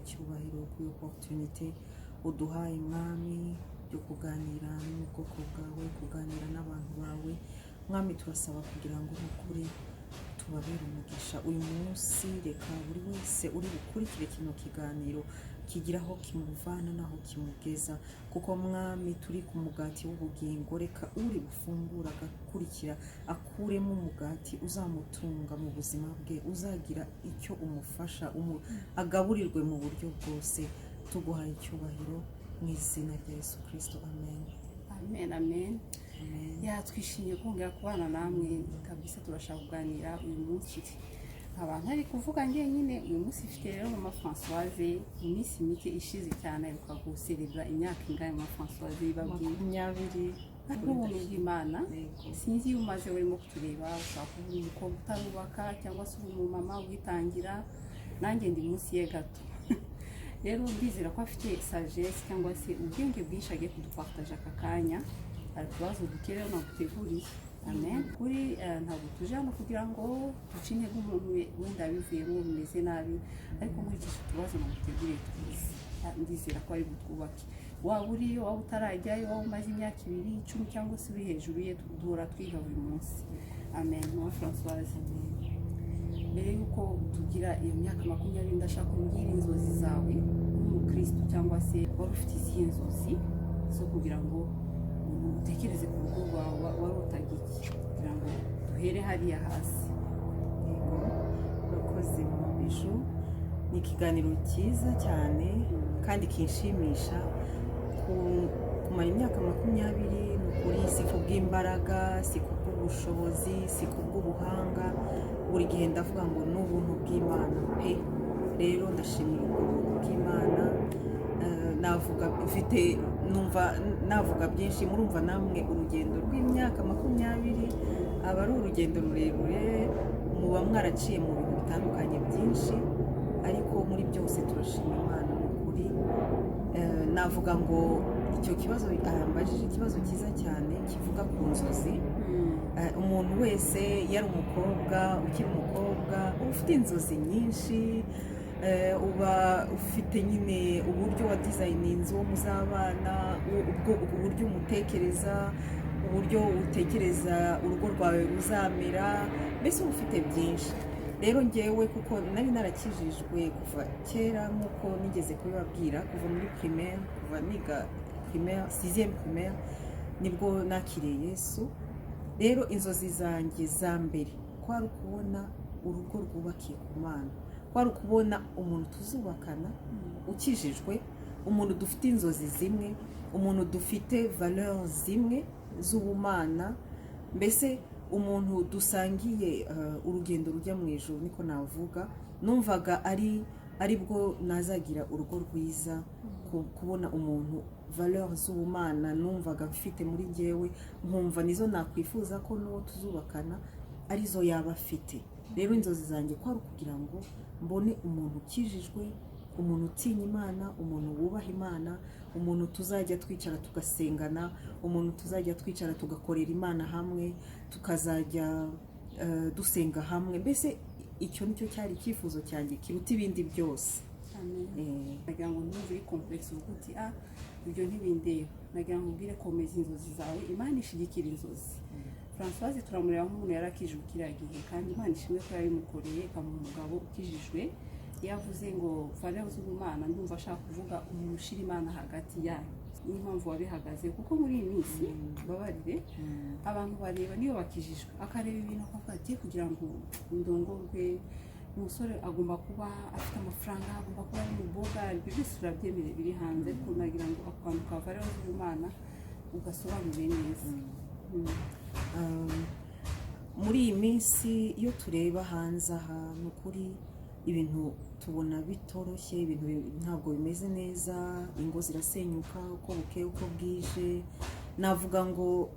icyubahiro kuri opportunité uduhaye mwami yo kuganira n'ubwoko bwawe, kuganira n'abantu bawe. Mwami turasaba kugira ngo ukuri tubabere umugisha uyu munsi. Reka buri wese uri bukurikire kino kiganiro kigira aho kimuvana naho kimugeza, kuko mwami turi ku mugati w'ubugingo. Reka uri bufungura agakurikira akuremo umugati uzamutunga mu buzima bwe, uzagira icyo umufasha, agaburirwe mu buryo bwose. Tuguhaye icyubahiro mu izina rya Yesu Kristo, amen. Amen, amen. Twishimiye kongera kubana namwe kabisa. Turashaka kuganira uyu munsi abantu ari kuvuga nyine. Uyu munsi ifite rero mama Françoise mu minsi mike ishize cyane aheruka guserebra imyaka ingahe mama Françoise? 20. N'ubuntu bw'Imana. Sinzi iyo umaze urimo kutureba, ushaka kuba umukobwa utarubaka cyangwa se umumama witangira. Nanjye ndi munsi ye gato rero ndizera ko afite sagesse cyangwa se ubwenge bwinshi agiye kudupartaje aka kanya. Hari utubazo duke rero naguteguriye. Amen. Kuri ntabwo tuje hano kugira ngo duce intege umuntu wenda bivuyemo bimeze nabi, ariko nkurikije utubazo naguteguriye twiza, ndizera ko ari butwubake. Waba uriyo, waba utarajyayo, waba umaze imyaka 2, 10 cyangwa se uri hejuru ye, duhora twiga buri munsi. Amen. Mama Françoise, mbere yuko tugira iyo myaka 20 ndashaka kumbwira inzozi zawe nk'umukristo, cyangwa se wari ufite izihe nzozi zo kugira ngo utekereze ku rugo rwawe wari utagiki, kugira ngo duhere hariya hasi. Urakoze mu biju. Ni ikiganiro cyiza cyane kandi kinshimisha. Kumara imyaka 20 ni ukuri, si kubw'imbaraga, si kubw'ubushobozi, si kubw'ubuhanga. Buri gihe ndavuga ngo ni ubuntu bw'Imana pe. Rero ndashimira ubuntu bw'Imana. Navuga byinshi. Murumva namwe urugendo rw'imyaka 20 aba ari urugendo rurerure, muba mwaraciye mu bintu bitandukanye byinshi, ariko muri byose turashima Imana ukuri. Navuga ngo icyo kibazo mbajije ikibazo cyiza cyane kivuga ku nzozi. Umuntu wese yari umukobwa, ukiri umukobwa ufite inzozi nyinshi, uba ufite nyine uburyo wa designinze uwo muzabana, uburyo umutekereza, uburyo utekereza urugo rwawe ruzamera, mbese uba ufite byinshi. Rero ngewe kuko nari narakijijwe kuva kera, nk'uko nigeze kubibabwira, kuva muri primaire, kuva niga primaire 6e primaire nibwo nakiriye Yesu. Rero inzozi zanjye za mbere kwari ukubona urugo rwubakiye ku Mana, kwari ukubona umuntu tuzubakana ukijijwe, umuntu dufite inzozi zimwe, umuntu dufite valeur zimwe z'ubumana, mbese umuntu dusangiye urugendo rujya mu ijuru, niko navuga. Numvaga ari bwo nazagira urugo rwiza, kubona umuntu valeur z'ubumana numvaga mfite muri njyewe, nkumva nizo nakwifuza ko n'uwo tuzubakana arizo yaba afite. Rero inzozi zanjye kwari ukugira ngo mbone umuntu ukijijwe, umuntu utinya Imana, umuntu wubaha Imana, umuntu tuzajya twicara tugasengana, umuntu tuzajya twicara tugakorera Imana hamwe, tukazajya dusenga hamwe. Mbese icyo nicyo cyari icyifuzo cyanjye kiruta ibindi byose. Nagira ngo ntuve complexe uvuga uti ibyo ntibindeba. Nagira ngo ubwire komeza inzozi zawe, Imana ishigikira inzozi. Françoise turamureba nk'umuntu yarakijijwe kiriya gihe, kandi Imana ishimwe ko yabimukoreye, ikamuha umugabo ukijijwe. Yavuze ngo valeur z'ubumana, ndumva ashaka kuvuga umuntu ushira Imana hagati yanyu. Niyo mpamvu wabihagaze, kuko muri iyi minsi babarire abantu bareba niyo bakijijwe, akareba ibintu akavuga ati kugira ngo ndongorwe, umusore agomba kuba afite amafaranga, agomba kuba ari umuboga, ibyo byose urabyemere biri hanze. Ariko nagira ngo akantu ka valeur z'ubumana ugasobanure neza. Muri iyi minsi iyo tureba hanze aha, ni ukuri ibintu tubona bitoroshye, ibintu ntabwo bimeze neza, ingo zirasenyuka uko bukeye uko bwije. Navuga ngo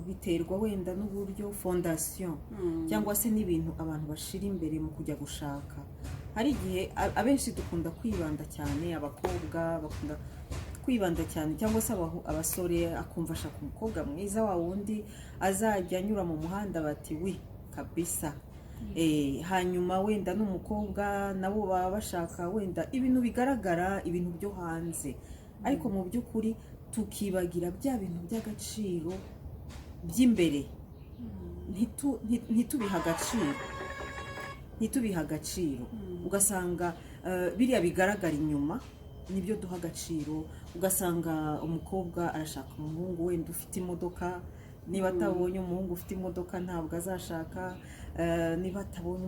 biterwa wenda n'uburyo fondation cyangwa se n'ibintu abantu bashira imbere mu kujya gushaka. Hari igihe abenshi dukunda kwibanda cyane, abakobwa bakunda kwibanda cyane, cyangwa se abasore akumva ashaka umukobwa mwiza wa wundi azajya anyura mu muhanda bati wi kabisa hanyuma wenda n'umukobwa nabo baba bashaka wenda ibintu bigaragara, ibintu byo hanze, ariko mu by'ukuri tukibagira bya bintu by'agaciro by'imbere, ntitubiha agaciro. Ugasanga biriya bigaragara inyuma nibyo duha agaciro. Ugasanga umukobwa arashaka umuhungu wenda ufite imodoka, niba atabonye umuhungu ufite imodoka ntabwo azashaka, niba atabonye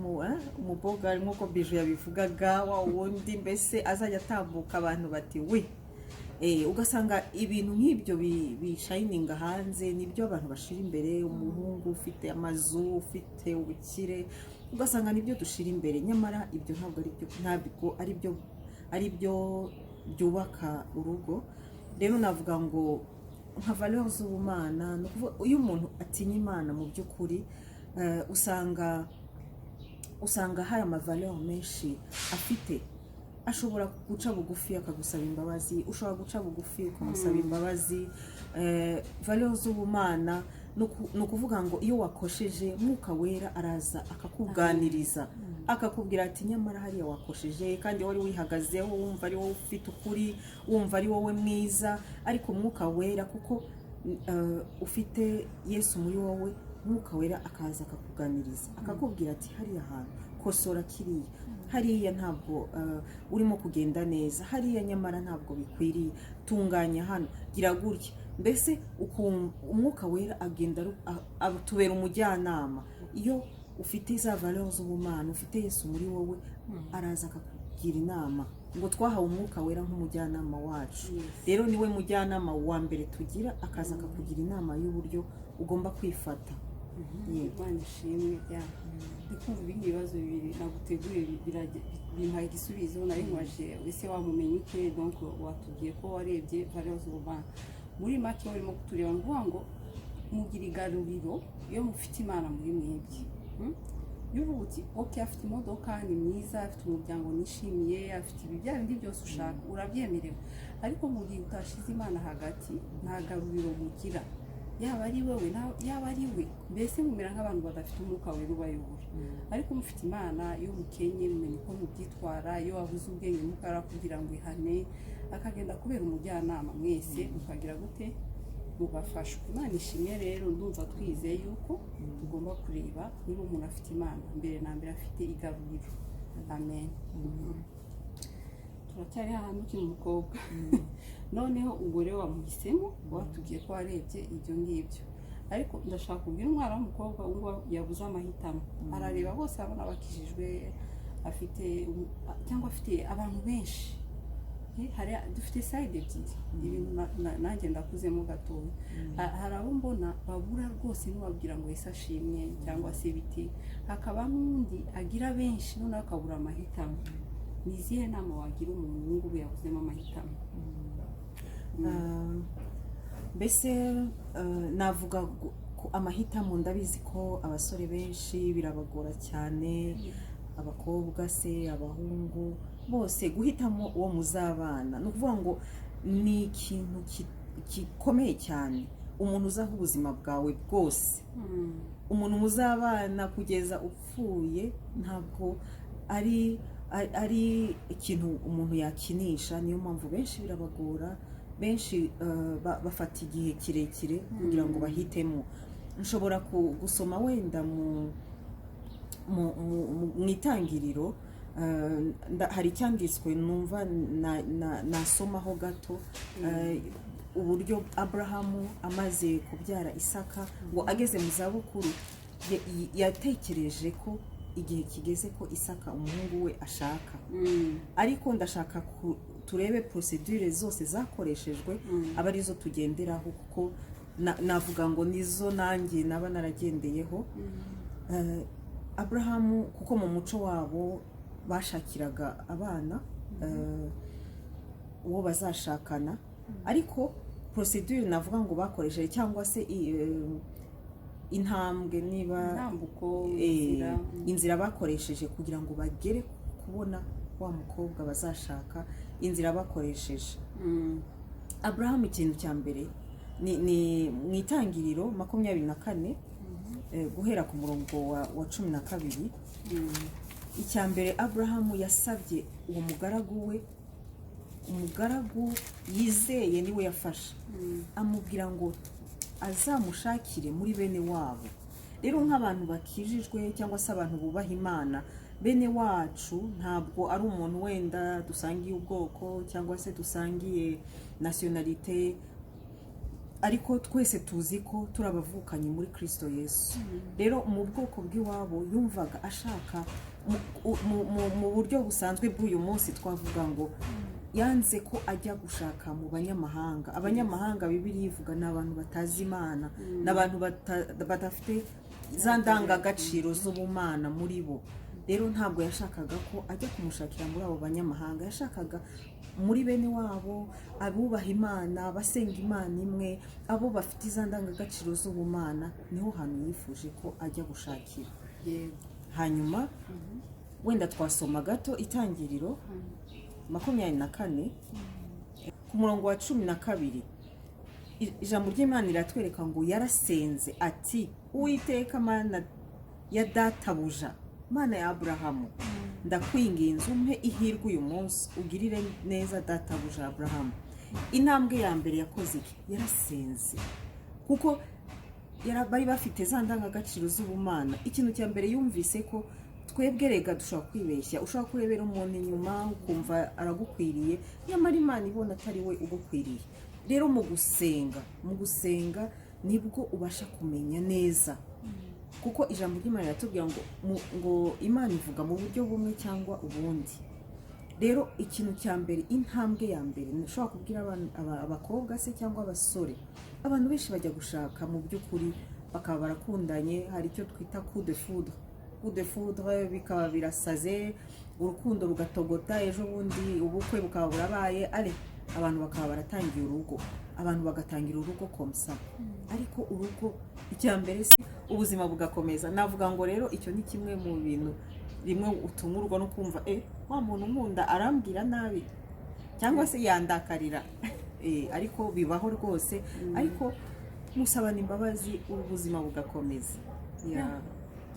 umukobwa nk'uko Bijou yabivugaga, wa wundi mbese azajya atambuka abantu bati we. Ugasanga ibintu nk'ibyo bishayininga hanze nibyo abantu bashira imbere, umuhungu ufite amazu, ufite ubukire, ugasanga nibyo dushira imbere, nyamara ibyo ntabwo ari byo byubaka urugo. Rero navuga ngo nka valeur z'ubumana, no kuvuga iyo umuntu atinya Imana mu by'ukuri, usanga hari amavaleur menshi afite. Ashobora guca bugufi akagusaba imbabazi, ushobora guca bugufi ukamusaba imbabazi. Valeur z'ubumana ni ukuvuga ngo iyo wakosheje Mwuka Wera araza akakuganiriza, akakubwira ati nyamara hariya wakosheje kandi wari wihagazeho wumva ari wowe ufite ukuri, wumva ari wowe mwiza, ariko Mwuka Wera kuko ufite Yesu muri wowe, Mwuka Wera akaza akakuganiriza akakubwira ati hariya hantu kosora kiriya, hariya ntabwo urimo kugenda neza, hariya nyamara ntabwo bikwiriye, tunganya hano, gira gutya. Mbese Umwuka Wera agenda atubera umujyanama. Iyo ufite za valeur z'ubumana, ufite Yesu muri wowe, araza akakugira inama. Ngo twahawe Umwuka Wera nk'umujyanama wacu, rero niwe mujyanama wa mbere tugira, akaza akakugira inama y'uburyo ugomba kwifata. Imana ishimwe. Ndikumva ibindi bibazo bibiri naguteguriye bimpaye igisubizo. Nari nkwaje ese wamumenye ute? Donc watubwiye ko warebye valeur z'ubumana. Muri make urimo kutureba mvuga ngo mugira igaruriro iyo mufite Imana muri mwebwe. Yuvuga uti okay, afite imodoka ni mwiza, afite umuryango nishimiye, afite ibi bya bindi byose ushaka, urabyemerewe. Ariko mu gihe utashize Imana hagati, nta garuriro mugira, yaba ari wewe yaba ari we, mbese mumera nk'abantu badafite Umwuka Wera ubayobora. Ariko mufite Imana, iyo mukenye mumenye uko mubyitwara, iyo wabuze ubwenge mukara kugira ngo ihane, akagenda kubera umujyanama, mwese mukagira gute, mugafashwa. Imana ishimye. Rero ndumva twizeye yuko tugomba kureba niba umuntu afite Imana, mbere na mbere afite igaruriro. Amen. Turacyari ahantu ukiri umukobwa. Noneho ubwo rero wamuhisemo, watubwiye ko warebye ibyo ngibyo, ariko ndashaka kubwira umwana w'umukobwa ubwo yabuze amahitamo, arareba bose abona bakijijwe, afite cyangwa afite abantu benshi. Dufite side ebyiri, ibintu nanjye ndakuzemo gatoya. Hari abo mbona babura rwose n'ubabwira ngo Yesu ashimwe cyangwa se biti, hakaba n'undi agira benshi noneho akabura amahitamo. Ni izihe nama wagira umuntu ngubu yabuzemo amahitamo? Mbese navuga ko amahitamo, ndabizi ko abasore benshi birabagora cyane, abakobwa se, abahungu bose, guhitamo uwo muzabana. Ni ukuvuga ngo ni ikintu gikomeye cyane. Umuntu uzaha ubuzima bwawe bwose, umuntu muzabana kugeza upfuye, ntabwo ari ikintu umuntu yakinisha. Niyo mpamvu benshi birabagora, benshi bafata igihe kirekire kugira ngo bahitemo. Nshobora gusoma wenda mu itangiriro, hari icyanditswe numva nasomaho gato, uburyo Aburahamu amaze kubyara Isaka, ngo ageze mu zabukuru yatekereje ko igihe kigeze ko Isaka umuhungu we ashaka. Ariko ndashaka turebe procedure zose zakoreshejwe, aba arizo tugenderaho, kuko navuga ngo nizo nanjye naba naragendeyeho. Aburahamu kuko mu muco wabo bashakiraga abana uwo bazashakana, ariko procedure navuga ngo bakoresheje cyangwa se intambwe, niba inzira bakoresheje kugira ngo bagere kubona wa mukobwa bazashaka, inzira bakoresheje. Aburahamu ikintu cya mbere ni mu itangiriro 24 guhera ku murongo wa 12, icya mbere Aburahamu yasabye uwo mugaragu we, umugaragu yizeye niwe yafashe, amubwira ngo azamushakire muri bene wabo. Rero nk'abantu bakijijwe cyangwa se abantu bubaha Imana, bene wacu ntabwo ari umuntu wenda dusangiye ubwoko cyangwa se dusangiye nationalite, ariko twese tuzi ko turabavukanye muri Kristo Yesu. Rero mu bwoko bw'iwabo yumvaga ashaka mu buryo busanzwe bw'uyu munsi twavuga ngo yanze ko ajya gushaka mu banyamahanga. Abanyamahanga Bibiliya ivuga ni abantu batazi Imana, ni abantu badafite za ndangagaciro z'ubumana muri bo. Rero ntabwo yashakaga ko ajya kumushakira muri abo banyamahanga, yashakaga muri bene wabo, abubaha Imana, basenga Imana imwe, abo bafite za ndangagaciro z'ubumana, niho hantu yifuje ko ajya gushakira. Hanyuma wenda twasoma gato Itangiriro 24 ku murongo wa 12. Ijambo ry'Imana riratwereka ngo yarasenze ati, Uwiteka Mana ya databuja, Mana ya Aburahamu, ndakwinginze umpe ihirwe uyu munsi, ugirire neza databuja Aburahamu. Intambwe ya mbere yakoze iki? Yarasenze, kuko bari bafite za ndangagaciro z'ubumana. Ikintu cya mbere yumvise ko twebwe rega dushobora kwibeshya, ushobora kurebera umuntu inyuma ukumva aragukwiriye, nyamara Imana ibona atari we ugukwiriye. Rero mu gusenga nibwo ubasha kumenya neza, kuko ijambo ry'Imana riratubwira ngo Imana ivuga mu buryo bumwe cyangwa ubundi. Rero ikintu cya mbere, intambwe ya mbere nshobora kubwira abakobwa se cyangwa abasore, abantu benshi bajya gushaka mu by'ukuri bakaba barakundanye, hari icyo twita coup de foudre, bikaba birasaze, urukundo rugatogota, ejo bundi ubukwe bukaba burabaye, abantu bakaba baratangiye urugo, abantu bagatangira urugo komsa. Ariko urugo icya mbere si ubuzima bugakomeza. Navuga ngo rero icyo ni kimwe mu bintu rimwe utungurwa no kumva wa muntu nkunda arambwira nabi cyangwa se yandakarira, ariko bibaho rwose. Ariko musabana imbabazi, ubuzima bugakomeza.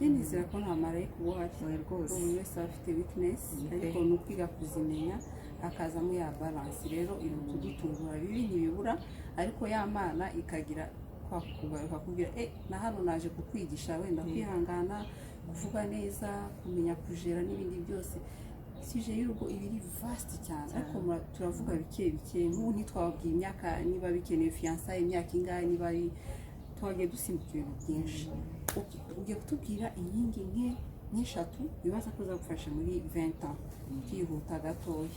nizera ko nta marayika uba uhari rwose, buri wese aba afite weakness, ariko ni ukwiga kuzimenya akazamo ya balance. Rero ibintu tudutungura bibi ntibibura, ariko ya Mana ikagira kugaruka kubwira na hano naje kukwigisha wenda kwihangana, kuvuga neza, kumenya kujera n'ibindi byose. Sije y'urugo ibiri vast cyane, ariko turavuga bike nk'ubu ntitwababwiye imyaka niba bikeneye fiançailles, imyaka ingahe, niba ari twagiye dusimbuka ibintu byinshi. Ugiye kutubwira inkingi nk'eshatu bibaza ko zagufasha muri 20 ans, kihuta gatoya.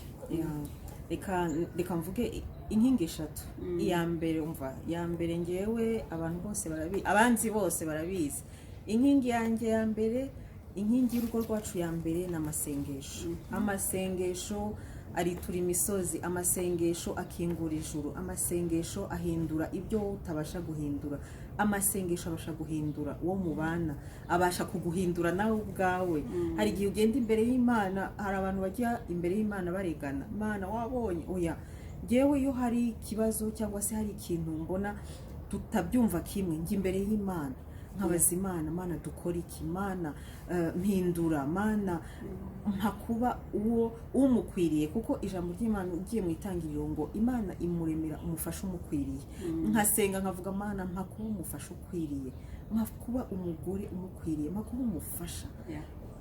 Reka mvuge inkingi eshatu. Iya mbere, umva, ya mbere ngewe abantu bose barabizi, abanzi bose barabizi. Inkingi yanjye ya mbere, inkingi y'urugo rwacu ya mbere ni amasengesho. Amasengesho aritura imisozi, amasengesho akingura ijuru, amasengesho ahindura ibyo utabasha guhindura, amasengesho abasha guhindura uwo mubana, abasha kuguhindura nawe ubwawe. Hari igihe ugenda imbere y'Imana, hari abantu bajya imbere y'Imana baregana, Mana wabonye, oya ngewe iyo hari ikibazo cyangwa se hari ikintu mbona tutabyumva kimwe, njye imbere y'Imana nkabaza Imana, Mana dukora iki, Mana mpindura, Mana nkakuba uwo umukwiriye. Kuko ijambo ry'Imana ugiye mu Itangiriro ngo Imana imuremera umufasha umukwiriye. Nkasenga nkavuga, Mana nkakuba umufasha ukwiriye, nkakuba umugore umukwiriye, nkakuba umufasha.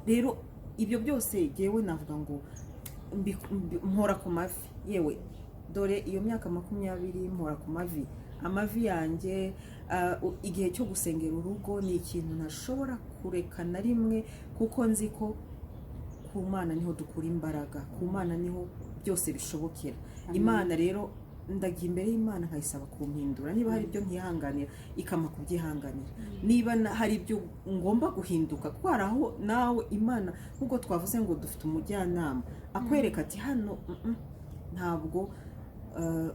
Rero ibyo byose yewe navuga ngo mpora ku mavi. Yewe dore iyo myaka 20 mpora ku mavi. Amavi yanjye, igihe cyo gusengera urugo ni ikintu ntashobora kureka na rimwe, kuko nzi ko ku Mana niho dukura imbaraga, ku Mana niho byose bishobokera. Imana rero ndagiye imbere y'Imana nkayisaba kumpindura, niba hari ibyo ntihanganira ikama kubyihanganira, niba hari ibyo ngomba guhinduka, kuko hari aho nawe Imana nk'uko twavuze ngo dufite umujyanama akwereka ati hano ntabwo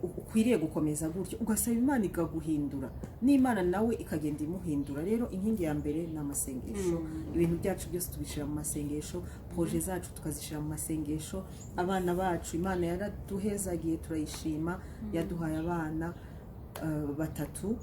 ukwiriye gukomeza gutyo, ugasaba Imana ikaguhindura, n'Imana nawe ikagenda imuhindura. Rero inkingi ya mbere ni amasengesho. Ibintu byacu byose tubishira mu masengesho, projet zacu tukazishira mu masengesho. Abana bacu Imana yaraduhezagiye, turayishima, yaduhaye abana 3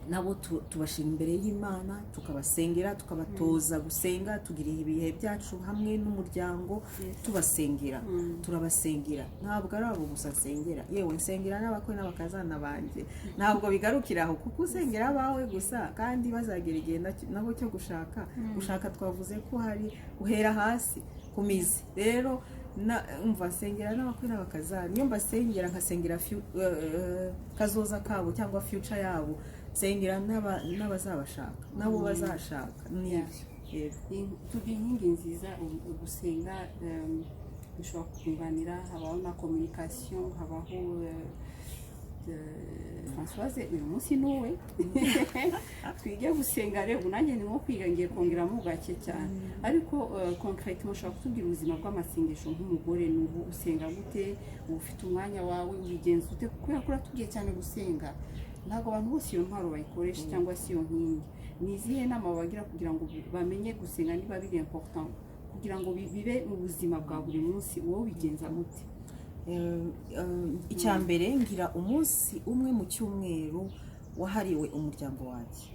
nabo tubashyira imbere y'Imana tukabasengera, tukabatoza gusenga, tugira ibihe byacu hamwe n'umuryango tubasengera, turabasengera. Ntabwo ari abo gusa nsengera, yewe nsengera n'abakwe n'abakazana banjye. Ntabwo bigarukira aho kuko usengera abawe gusa kandi bazagera igihe nabo cyo gushaka twavuze ko hari uhera hasi ku mizi. Rero umva nsengera n'abakwe n'abakazana, niyo mbasengera nkasengera kazoza kabo cyangwa future yabo, nsengera n'abazabashaka nabo bazashaka. tugira inkingi nziza gusenga bishobora kunganira, habaho na communication, habaho Françoise uyu munsi nuwe twige gusenga. Rero nanjye ndimo kwiga, ngiye kongeramo gake cyane, ariko concrètement ushobora kutubwira ubuzima bw'amasengesho nk'umugore, n'ubu usenga gute, ufite umwanya wawe ubigenza ute? Kuko yakora tugiye cyane gusenga, ntabwo abantu bose iyo ntwaro bayikoresha cyangwa se iyo nkingi. Ni izihe nama bagira kugira ngo bamenye gusenga niba biri important kugira ngo bibe mu buzima bwa buri munsi? Wowe ubigenza gute? Icya mbere ngira umunsi umwe mu cyumweru wahariwe umuryango wanjye,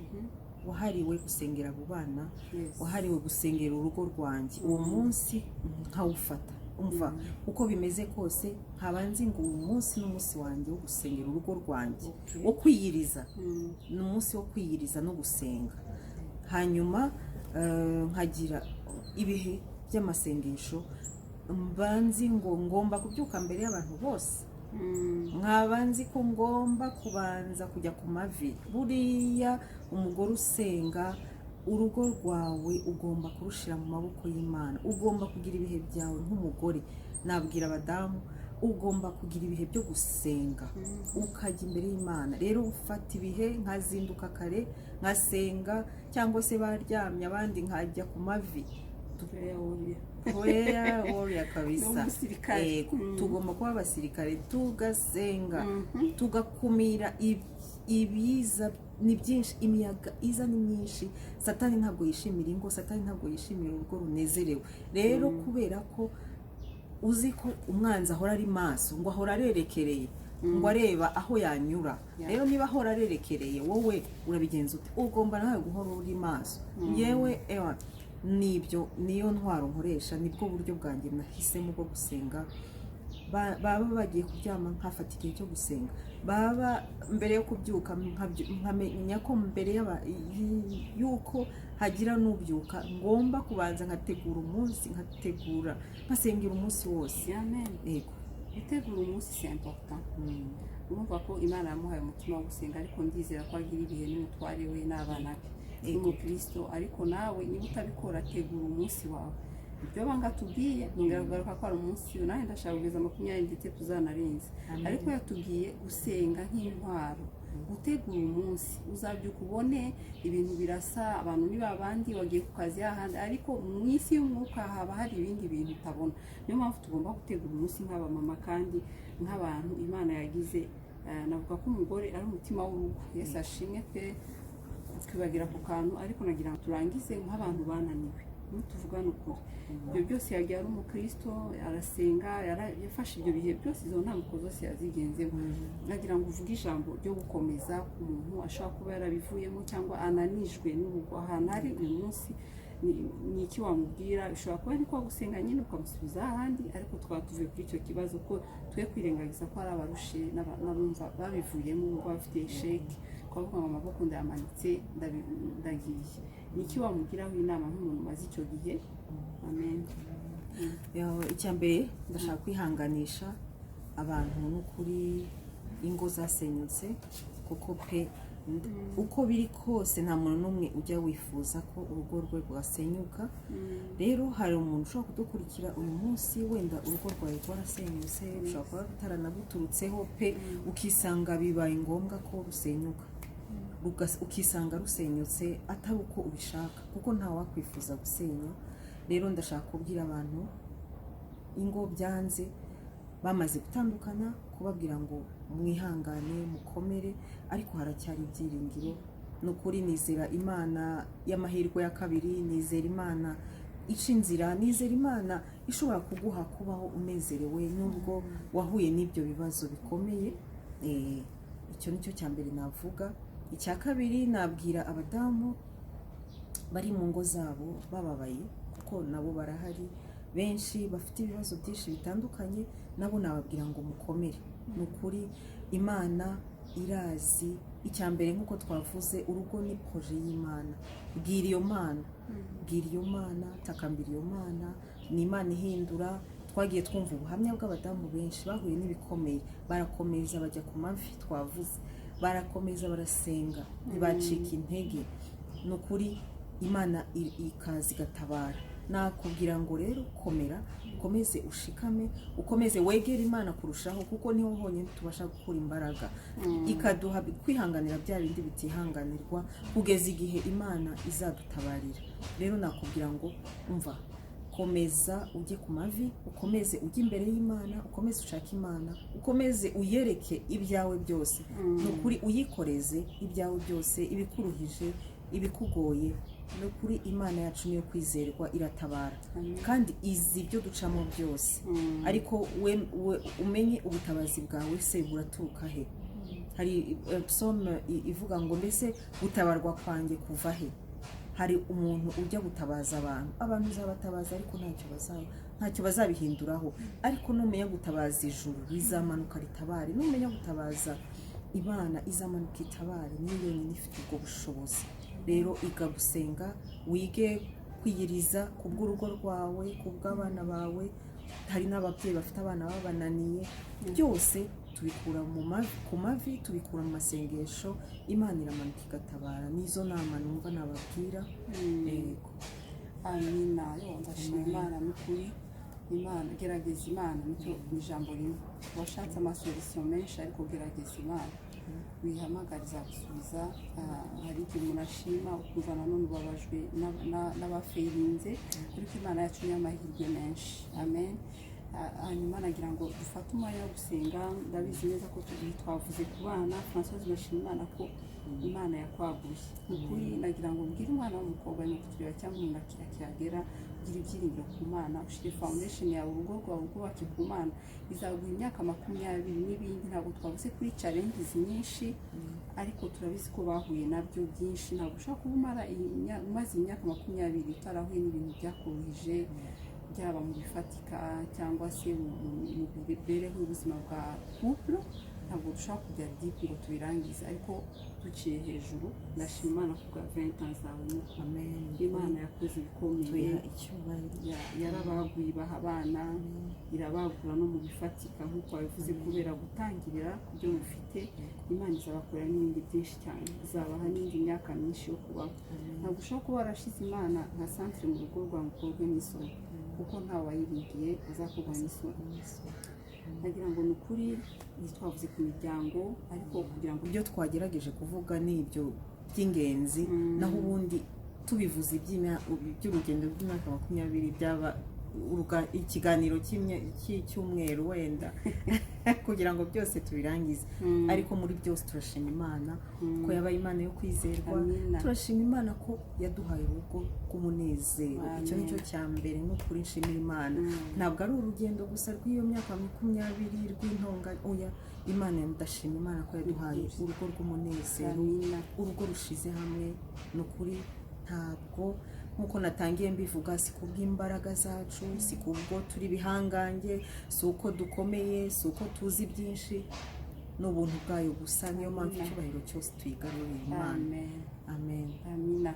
wahariwe gusengera abo bana, wahariwe gusengera urugo rwanjye. Uwo munsi nkawufata, umva uko bimeze kose nkaba nzi ngo uwo munsi n'umunsi wanjye wo gusengera urugo rwanjye, wo kwiyiriza, ni umunsi wo kwiyiriza no gusenga. Hanyuma nkagira ibihe by'amasengesho, mbanzi ngo ngomba kubyuka mbere y'abantu bose, nkaba nzi ko ngomba kubanza kujya ku mavi. Buriya umugore usenga, urugo rwawe ugomba kurushira mu maboko y'Imana, ugomba kugira ibihe byawe nk'umugore. Nabwira abadamu ugomba kugira ibihe byo gusenga, ukajya imbere y'Imana. Rero ufata ibihe, nkazinduka kare nkasenga, cyangwa se baryamye abandi nkajya ku mavi. Warrior kabisa. Tugomba kuba abasirikare, tugasenga, tugakumira ibiza. Ni byinshi, imiyaga iza ni myinshi. Satani ntabwo yishimira ingo, Satani ntabwo yishimira urugo runezerewe. Rero kubera ko uzi ko umwanzi ahora ari maso, ngo ahora arerekereye, ngo areba aho yanyura. Rero niba ahora arerekereye, wowe urabigenza ute? Ugomba nawe guhora uri maso. Yewe nibyo, niyo ntwaro nkoresha, nibwo buryo bwanjye nahisemo bwo gusenga. Baba bagiye kuryama nkafata igihe cyo gusenga, baba mbere yo kubyuka nkamenya ko mbere yuko hagira n'ubyuka ngomba kubanza nkategura umunsi, nkasengera umunsi wose. Yego, gutegura umunsi c'est important. Urumva ko Imana yamuhaye umutima wo gusenga, ariko ndizera ko agira ibihe n'umutware we n'abana be n'umukristo. Ariko nawe niba utabikora, tegura umunsi wawe. Ibyo banga tubwiye ngaragaruka ko ari umunsi nawe ndashaka kugeza 20 ndetse tuzanarenza, ariko yatubwiye gusenga nk'intwaro, gutegura umunsi. Uzabyuka ubone ibintu birasa, abantu ni babandi wagiye ku kazi ahandi, ariko mu isi y'umwuka haba hari ibindi bintu utabona. Niyo mpamvu tugomba gutegura umunsi nk'abamama kandi nk'abantu Imana yagize. Navuga ko umugore ari umutima w'urugo. Yesu ashimwe pe, twibagira ku kantu, ariko nagira ngo turangize nk'abantu bananiwe. Tuvugana ukuri, ibyo byose yagiye ari umukristo, arasenga, yafashe ibyo bihe byose, izo ntambuko zose yazigenzemo. Nagira ngo uvuge ijambo ryo gukomeza ku muntu ashobora kuba yarabivuyemo cyangwa ananijwe n'urugo ahantu ari uyu munsi. Ni iki wamubwira? Ushobora kuba ni kwa gusenga nyine ukamusubiza ahandi, ariko twaba tuvuye kuri icyo kibazo ko twe kwirengagiza ko ari abarushe n'abumva babivuyemo, ngo bafite sheke, twavuga ngo amaboko ndayamanitse ndagiye. Ni iki wamubwiraho inama nk'umuntu umaze icyo gihe? Amen. Icya mbere ndashaka kwihanganisha abantu n'ukuri ingo zasenyutse, kuko pe uko biri kose nta muntu n'umwe ujya wifuza ko urugo rwe rwasenyuka. Rero hari umuntu ushobora kudukurikira uyu munsi, wenda urugo rwawe rwarasenyutse, ushobora kuba rutaranaguturutseho pe, ukisanga bibaye ngombwa ko rusenyuka, ukisanga rusenyutse atari uko ubishaka, kuko nta wakwifuza gusenya. Rero ndashaka kubwira abantu ingo byanze, bamaze gutandukana, kubabwira ngo mwihangane, mukomere, ariko haracyari ibyiringiro. Nukuri nizera Imana y'amahirwe ya kabiri, nizera Imana ica inzira, nizera Imana ishobora kuguha kubaho unezerewe nubwo wahuye n'ibyo bibazo bikomeye. Icyo nicyo cya mbere navuga. icya kabiri nabwira abadamu bari mu ngo zabo bababaye, kuko nabo barahari benshi bafite ibibazo byinshi bitandukanye, nabo nababwira ngo mukomere. Ni ukuri Imana irazi. Icya mbere nk'uko twavuze, urugo ni proje y'Imana. Bwira iyo Mana, bwira iyo Mana, takambira iyo Mana. Ni Imana ihindura. Twagiye twumva ubuhamya bw'abadamu benshi bahuye n'ibikomeye, barakomeza bajya ku mavi, twavuze barakomeza barasenga, ntibacika intege. Ni ukuri Imana ikaza igatabara. Nakubwira ngo rero komera, ukomeze ushikame, ukomeze wegere Imana kurushaho, kuko niho honyine tubasha gukura imbaraga, ikaduha kwihanganira bya bindi bitihanganirwa kugeza igihe Imana izadutabarira. Rero nakubwira ngo umva, komeza ujye ku mavi, ukomeze ujye imbere y'Imana, ukomeze ushake Imana, ukomeze uyereke ibyawe byose. Ni ukuri uyikoreze ibyawe byose, ibikuruhije, ibikugoye. Ni ukuri Imana yacu niyo kwizerwa, iratabara kandi izi ibyo ducamo byose. Ariko we umenye ubutabazi bwawe se buraturuka he. Hari psalme ivuga ngo mbese gutabarwa kwanjye kuva he. Hari umuntu ujya gutabaza abantu uzabatabaza ariko ntacyo bazabihinduraho. Ariko numenya gutabaza ijuru rizamanuka ritabare, numenya gutabaza Imana izamanuka itabare. Niyo yonyine ifite ubwo bushobozi. Rero iga gusenga, wige kwiyiriza kubw'urugo rwawe, kubw'abana bawe. Hari n'ababyeyi bafite abana babananiye, byose tubikura ku mavi, tubikura mu masengesho. Imana iramanuka igatabara. Nizo nama numva nababwira. Yego, amina. Ndashima Imana n'ukuri. Imana, gerageza Imana, nicyo ijambo rimwe. Washatse amasolution menshi, ariko gerageza Imana, wihamagariza gusubiza. Hari igihe umuntu ashima ukumva nanone ubabajwe n'abafeirinze, ariko Imana yacu niyo amahirwe menshi. Amen. Hanyuma nagira ngo dufate umwanya wo gusenga. Ndabizi neza ko twavuze ku bana. Françoise, ndashima Imana ko Imana yakwaguye. Ukuri nagira ngo mbwire umwana w'umukobwa ni kutureba cyangwa umuntu akihagera, ugira ibyiringiro ku Mana, ushire foundation yawe, urugo rwawe rwubake ku Mana. Izaguha imyaka 20 n'ibindi. Ntabwo twavuze kuri challenges nyinshi, ariko turabizi ko bahuye nabyo byinshi. Ntabwo ushobora kuba umaze imyaka 20 utarahuye n'ibintu byakuruhije, byaba mu bifatika cyangwa se mu mibereho y'ubuzima bwa couple. Ntabwo dushobora kujya deep ngo tubirangize, ariko duciye hejuru. Ndashima Imana ku bwa 20 ans zawe. amen. Imana yakoze ibikomeye, yarabaguye ibaha abana, irabagura no mu bifatika nk'uko wabivuze, kubera gutangirira ku byo mufite. Imana izabakorera n'ibindi byinshi cyane, izabaha n'indi myaka myinshi yo kubaho. Ntabwo ushobora kuba warashize Imana nka centre mu rugo rwawe ngo ukorwe n'isoni, kuko ntawe wayiringiye azakorwa n'isoni. Nagira ngo ni ukuri twavuze ku miryango, ariko kugira ngo ibyo twagerageje kuvuga ni ibyo by'ingenzi. Naho ubundi tubivuze iby'urugendo rw'imyaka 20 byaba ikiganiro cy'icyumweru wenda kugira ngo byose tubirangize. Ariko muri byose turashima Imana ko yabaye Imana yo kwizerwa. Turashima Imana ko yaduhaye urugo rw'umunezero. Icyo nicyo cya mbere. N'ukuri nshimira Imana. Ntabwo ari urugendo gusa rw'iyo myaka 20 rw'intonga, oya. Imana, ndashima Imana ko yaduhaye urugo rw'umunezero, urugo rushize hamwe. N'ukuri ntabwo, nkuko natangiye mbivuga, si kubw'imbaraga zacu, si kubwo turi bihangange, si uko dukomeye, si uko tuzi byinshi. N'ubuntu bwayo gusa. Niyo mpamvu icyubahiro cyose tuyigarurira Imana. Amen. Amina.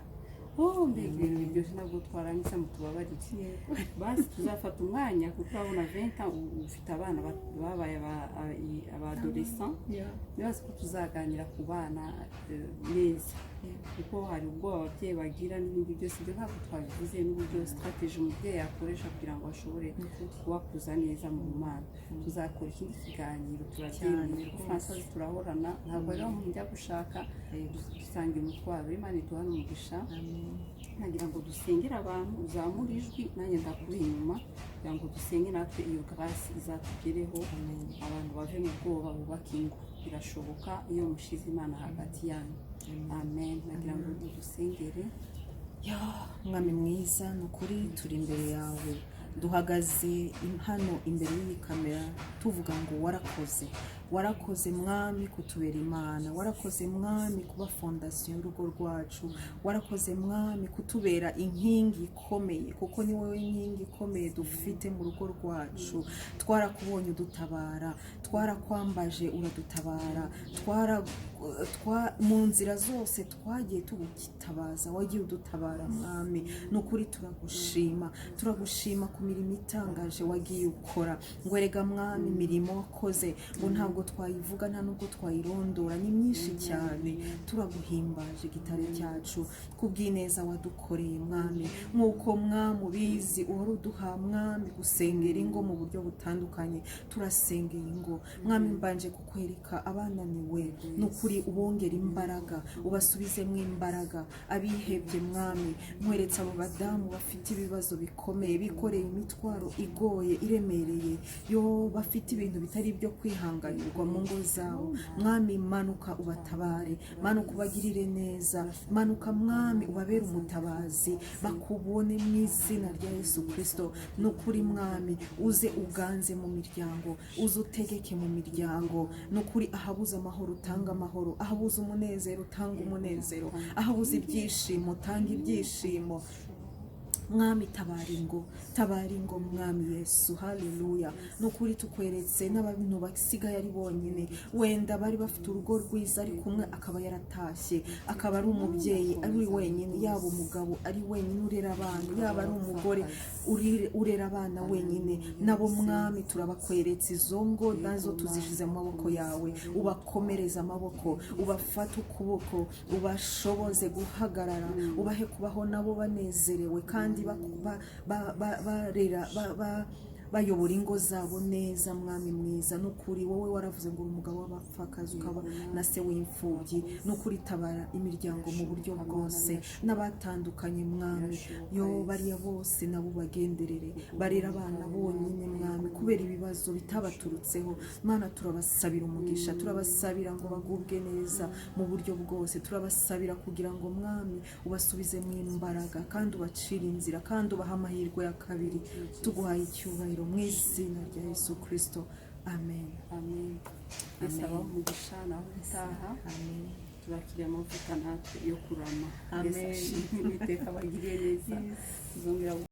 Mbega ibintu biryoshye, ntabwo twarangiza mu tubabarire. Basi tuzafata umwanya, kuko urabona 20 ans ufite abana babaye abadolescent. Nibaza ko tuzaganira ku bana neza, kuko hari ubwo ababyeyi bagira n'ibindi byose. Ibyo ntabwo twabivuze, n'uburyo strategy umubyeyi yakoresha kugira ngo ashobore kubakuza neza mu Mana. Tuzakora ikindi kiganiro, turabyemeye ko Françoise turahorana. Ntabwo rero umuntu ujya gushaka dusangira umutwaro. Imana iduha n'umugisha. Nagira ngo dusengere abantu, uzamure ijwi, nanjye ndakuri inyuma, kugira ngo dusenge natwe iyo grâce izatugereho. Abantu bave mu bwoba, bubake ingo. Birashoboka iyo mushize Imana hagati yanyu. Amen. Nagira ngo dusengere. Mwami mwiza, n'ukuri turi imbere yawe, duhagaze hano imbere y'iyi kamera tuvuga ngo warakoze. warakoze mwami kutubera imana, warakoze mwami kuba fondasiyo y'urugo rwacu, warakoze mwami kutubera inkingi ikomeye, kuko ni wowe inkingi ikomeye dufite mu rugo rwacu. Twarakubonye udutabara, twarakwambaje uradutabara, mu nzira zose twagiye tugutabaza, wagiye udutabara mwami. Ni ukuri turagushima ku mirimo itangaje wagiye ukora. Ngo erega mwami imirimo wakoze ngo ntabwo twayivuga, nta nubwo twayirondora, ni myinshi cyane. Turaguhimbaje gitare cyacu kubw'ineza wadukoreye mwami. Nk'uko mwami ubizi uhora uduha mwami gusengera ingo mu buryo butandukanye. Turasengera ingo mwami, mbanje kukwereka abananiwe, ni ukuri ubongera imbaraga, ubasubizemo imbaraga. Abihebye mwami, nkweretse abo badamu bafite ibibazo bikomeye, bikoreye imitwaro igoye iremereye, yo bafite ibintu bitari byo kwihanganirwa mu ngo zabo. Mwami manuka ubatabare, manuka ubagirire neza, manuka mwami ubabere umutabazi, bakubone mu izina rya Yesu Kristo. Ni ukuri mwami uze uganze mu miryango, uze utegeke mu miryango. Ni ukuri ahabuze amahoro utanga amahoro, ahabuze umunezero utanga umunezero, ahabuze ibyishimo utanga ibyishimo. Mwami tabara ingo mwami Yesu, haleluya. Nukuri tukweretse n'abantu basigaye ari bonyine, wenda bari bafite urugo rwiza ariko umwe akaba yaratashye, akaba ari umubyeyi ari wenyine, yaba umugabo ari wenyine urera abana, yaba ari umugore urera abana wenyine. Nabo mwami turabakweretse izo ngo, nazo tuzishize mu maboko yawe. Ubakomereza amaboko, ubafate ukuboko, ubashoboze guhagarara, ubahe kubaho nabo banezerewe kandi bayobora ingo zabo neza. Mwami mwiza, nukuri wowe waravuze ngo umugabo w'abapfakazi ukaba na se w'imfubyi. Nukuri tabara imiryango mu buryo bwose, n'abatandukanye mwami, yo bariya bose nabo bagenderere, barera abana bonyine mwami kubera ibibazo bitabaturutseho. Mana turabasabira umugisha, turabasabira ngo bagubwe neza mu buryo bwose, turabasabira kugira ngo mwami ubasubize mu imbaraga kandi ubacire inzira kandi ubaha amahirwe ya kabiri. Tuguhaye icyubahiro mu izina rya Yesu Kristo, amen. Amen. Asaba umugisha naho utaha. Amen. Turakiriye amavuta natwe yo kurama. Amen. Uwiteka abagiriye neza. Tuzongera